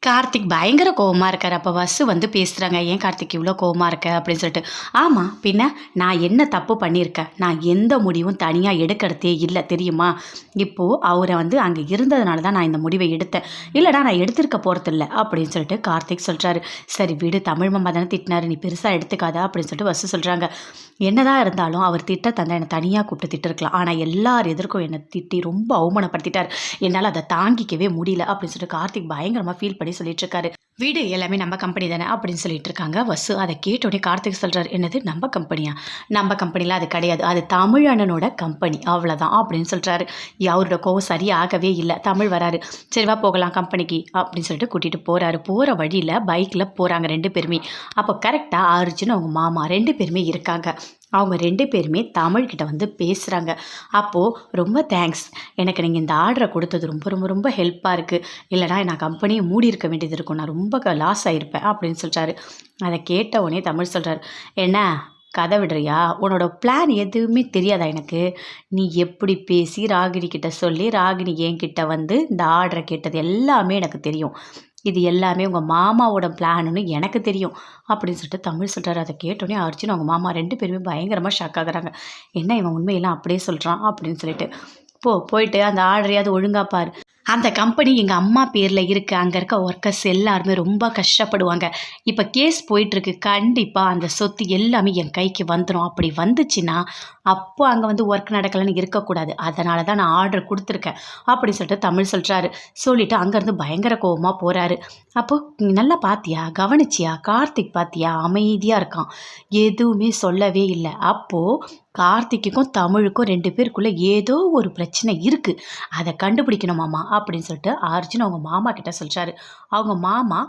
கார்த்திக் பயங்கர கோவமா இருக்காரு. அப்ப வசு வந்து பேசுறாங்க. "ஏன் கார்த்திக் இவ்ளோ கோவமா இருக்க?" அப்படின்னு சொல்லிட்டு. "ஆமா, பின்ன நான் என்ன தப்பு பண்ணியிருக்கேன்? நான் எந்த முடிவும் தனியா எடுக்கிறதே இல்ல தெரியுமா? இப்போ அவர வந்து அங்க இருந்ததுனால தான் நான் இந்த முடிவை எடுத்தேன். இல்லடா நான் எடுத்திருக்க போறதில்ல." அப்படின்னு சொல்லிட்டு கார்த்திக் சொல்றாரு. "சரி விடு, தமிழ் மாமா தானே திட்டினாரு. நீ பெருசா எடுத்துக்காத." அப்படின்னு சொல்லிட்டு வசு சொல்றாங்க. என்னதான் இருந்தாலும் அவர் திட்டத்தந்தா என்ன தனியா கூப்பிட்டு திட்டிருக்கலாம். ஆனா எல்லார் எதிர்க்கும் என்ன திட்டி ரொம்ப அவமானப்படுத்திட்டாரு. என்னால அத தாங்கிக்கவே முடியல அப்படின்னு சொல்லிட்டு கார்த்திக் பயங்கரமா ஃபீல் பண்ணி சொல்லிட்டு இருக்காரு. "வீடு எல்லாமே நம்ம கம்பெனி தானே" அப்படின்னு சொல்லிட்டு இருக்காங்க வசு. அத கேட்டோனே கார்த்திக் சொல்றாரு, "என்னது நம்ம கம்பெனியா? நம்ம கம்பெனில அது கிடையாது. அது தமிழ் அண்ணனோட கம்பெனி. அவ்வளோதான்" அப்படின்னு சொல்றாரு. அவரோட கோவம் சரியாகவே இல்ல. தமிழ் வராரு. "சரி வா போகலாம் கம்பெனிக்கு" அப்படின்னு சொல்லிட்டு கூட்டிட்டு போறாரு. போற வழியில பைக்ல போறாங்க 2 பேருமே. அப்போ கரெக்ட்டா அர்ஜுன் அவங்க மாமா 2 பேருமே இருக்காங்க. அவங்க 2 பேருமே தமிழ்கிட்ட வந்து பேசுறாங்க. அப்போ "ரொம்ப தேங்க்ஸ். எனக்கு நீங்க இந்த ஆர்டர குடுத்தது ரொம்ப ரொம்ப ரொம்ப ஹெல்ப்பா இருக்கு. இல்லன்னா நான் கம்பெனிய மூடியிருக்க வேண்டியது இருக்கும். நான் ரொம்ப லாஸ் ஆயிருப்பேன்" அப்படின்னு சொல்றாரு. அத கேட்ட உடனே தமிழ் சொல்றாரு, "என்ன கதை விடுறியா? உன்னோட பிளான் எதுவுமே தெரியாதா எனக்கு? நீ எப்படி பேசி ராகினி கிட்ட சொல்லி, ராகினி என்கிட்ட வந்து இந்த ஆர்டர கேட்டது எல்லாமே எனக்கு தெரியும். இது எல்லாமே உங்க மாமாவோட பிளானுன்னு எனக்கு தெரியும்." அப்படின்னு சொல்லிட்டு தமிழ் சொல்றாரு. அத கேட்டோனே அர்ஜுன் அவங்க மாமா 2 பேருமே பயங்கரமா ஷாக் ஆகுறாங்க. "என்ன இவன் உண்மையெல்லாம் அப்படியே சொல்றான்?" அப்படின்னு சொல்லிட்டு. போயிட்டு அந்த ஆர்டரையாவது ஒழுங்கா பாரு. அந்த கம்பெனி எங்க அம்மா பேர்ல இருக்கு. அங்க இருக்க ஒர்க்கர்ஸ் எல்லாருமே ரொம்ப கஷ்டப்படுவாங்க. இப்ப கேஸ் போயிட்டுருக்கு. கண்டிப்பா அந்த சொத்து எல்லாமே என் கைக்கு வந்துரும். அப்படி வந்துச்சுன்னா, அப்போ அங்க வந்து ஒர்க் நடக்கலன்னு இருக்கக்கூடாது. அதனால தான் நான் ஆர்டர் குடுத்துருக்கேன். அப்படி சொல்லிட்டு தமிழ் சொல்றாரு. சொல்லிட்டு அங்கருந்து பயங்கர கோவமா போறாரு. அப்போ "நீ நல்லா பாத்தியா? கவனிச்சியா? கார்த்திக் பாத்தியா? அமைதியா இருக்கான். எதுவுமே சொல்லவே இல்ல." அப்போ கார்த்திக்குக்கும் தமிழுக்கும் 2 பேருக்குள்ள ஏதோ ஒரு பிரச்சனை இருக்கு. அத கண்டுபிடிக்கணும் மாமா அப்படின்னு சொல்லிட்டு அர்ஜுன் அவங்க மாமா கிட்ட சொல்றாரு. அவங்க மாமா